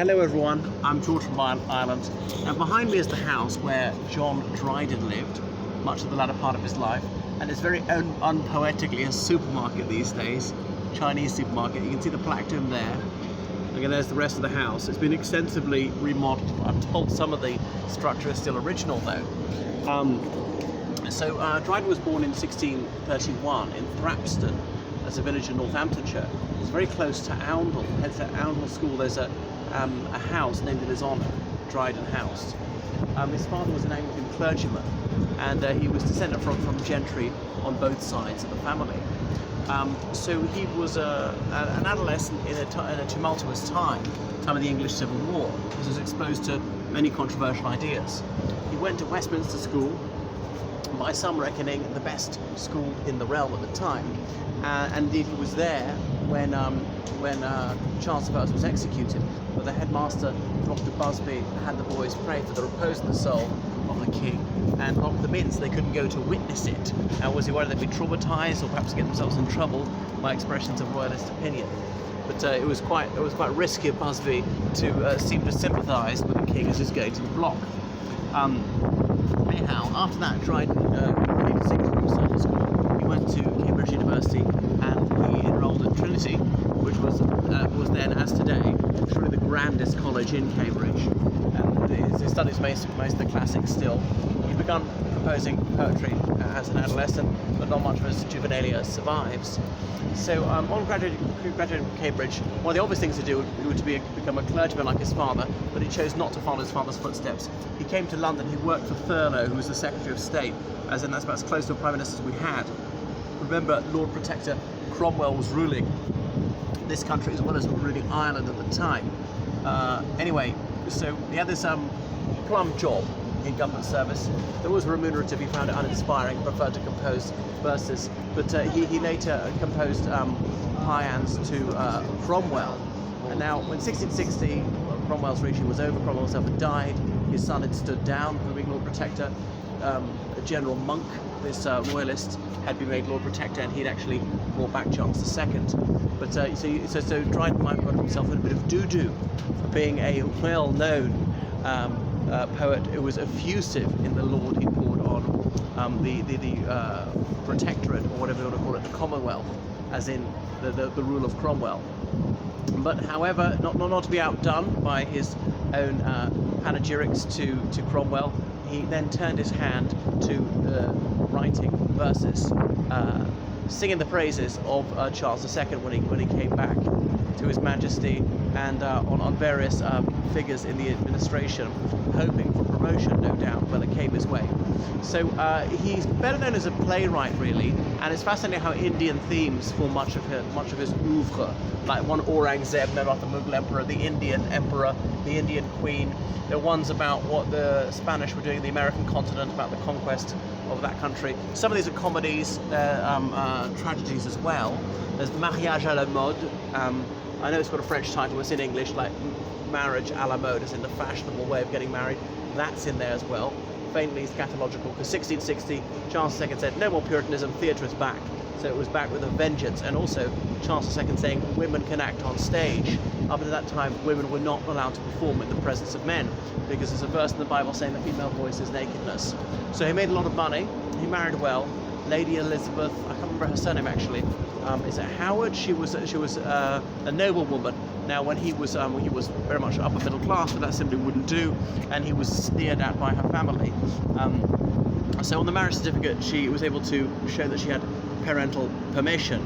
Hello everyone, I'm George from Ireland, and behind me is the house where John Dryden lived much of the latter part of his life, and it's very unpoetically a supermarket these days, Chinese supermarket. You can see the plaque to him there. Again, there's the rest of the house. It's been extensively remodeled. I'm told some of the structure is still original though. Dryden was born in 1631 in Thrapston, as a village in Northamptonshire. It's very close to Oundle. Heads to Oundle School. There's a house named in his honour, Dryden House. His father was an Anglican clergyman, and he was descended from gentry on both sides of the family. So he was an adolescent in a tumultuous time of the English Civil War. He was exposed to many controversial ideas. He went to Westminster School, by some reckoning the best school in the realm at the time, and indeed he was there when Charles I was executed. But the headmaster, Dr. Busby, had the boys pray for the repose of the soul of the king and locked them in so they couldn't go to witness it. Was he worried they'd be traumatized or perhaps get themselves in trouble by expressions of royalist opinion? But it was quite risky of Busby to seem to sympathise with the king as he's going to the block. Anyhow, after that, Dryden completed his secondary school. He went to Cambridge University and he enrolled at Trinity, which was then, as today, surely the grandest college in Cambridge. And he studies most of the classics still. He began composing poetry as an adolescent, but not much of his juvenilia survives. So on graduating from Cambridge, one of the obvious things to do would to become a clergyman like his father, but he chose not to follow his father's footsteps. He came to London. He worked for Thurlow, who was the Secretary of State, that's about as close to a Prime Minister as we had. Remember, Lord Protector Cromwell was ruling this country as well as ruling Ireland at the time. Anyway, so he had this plum job in government service. It was remunerative. He found it uninspiring, preferred to compose verses, but he later composed paians to Cromwell. And now, when 1660 Cromwell's regime was over, Cromwell himself had died, his son had stood down for being Lord Protector. General Monk, this royalist, had been made Lord Protector, and he'd actually brought back Charles II. But so Dryden might have got himself in a bit of doo-doo for being a well-known poet who was effusive in the laud he poured on the protectorate, or whatever you want to call it, the Commonwealth, as in the rule of Cromwell. But however, not to be outdone by his own panegyrics to Cromwell, he then turned his hand to writing verses, singing the praises of Charles II when he came back to His Majesty, and on various figures in the administration, hoping for promotion, no doubt, but it came his way. So he's better known as a playwright, really, and it's fascinating how Indian themes form much of his oeuvre. Like one Aurangzeb, no, not the Mughal emperor, the Indian emperor, the Indian queen. There are ones about what the Spanish were doing in the American continent, about the conquest of that country. Some of these are comedies, tragedies as well. There's Mariage à la mode. I know it's got a French title, it's in English, like Marriage à la mode, as in the fashionable way of getting married. That's in there as well. Faintly scatological, because 1660, Charles II said, no more Puritanism, theatre is back. So it was back with a vengeance, and also Charles II saying women can act on stage. Up to that time, women were not allowed to perform in the presence of men, because there's a verse in the Bible saying the female voice is nakedness. So he made a lot of money, he married well. Lady Elizabeth, I can't remember her surname actually, is it Howard? She was a noblewoman. Now, when he was very much upper middle class, but that simply wouldn't do, and he was sneered at by her family. So on the marriage certificate, she was able to show that she had parental permission.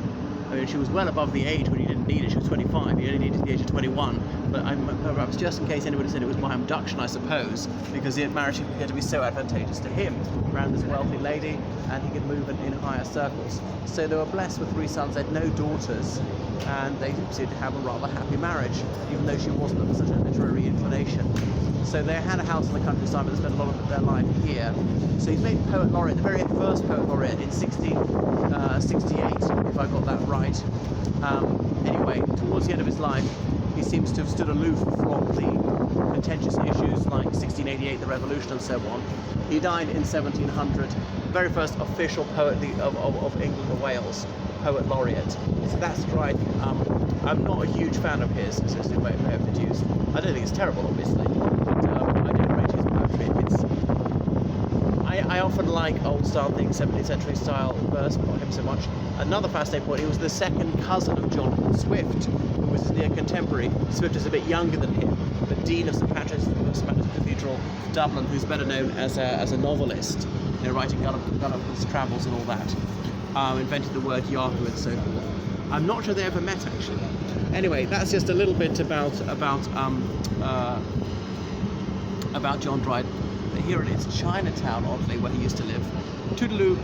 I mean, she was well above the age when he didn't need it. She was 25. He only needed the age of 21. But perhaps just in case anybody said it was by abduction, I suppose, because the marriage appeared to be so advantageous to him, around this wealthy lady, and he could move in higher circles. So they were blessed with 3 sons. They had no daughters, and they seemed to have a rather happy marriage, even though she wasn't of such a literary inclination. So they had a house in the countryside, but they spent a lot of their life here. So he's made poet laureate, the very first poet laureate in 1668, if I got that right. Anyway, towards the end of his life, he seems to have stood aloof from the contentious issues like 1688, the Revolution, and so on. He died in 1700, very first official poet of England and Wales, poet laureate. So that's Dryden. I'm not a huge fan of his, as the way of produced. I don't think it's terrible, obviously, but I don't rate his poetry. I often like old-style things, 17th century style verse, but not him so much. Another fascinating point, he was the second cousin of Jonathan Swift, who was his near contemporary. Swift is a bit younger than him, the Dean of St Patrick's Cathedral, Dublin, who's better known as a novelist, writing Gulliver's Travels and all that. Invented the word Yahoo and so forth. I'm not sure they ever met, actually. Anyway, that's just a little bit about John Dryden. Here it is, Chinatown, oddly, where he used to live. Toodaloo.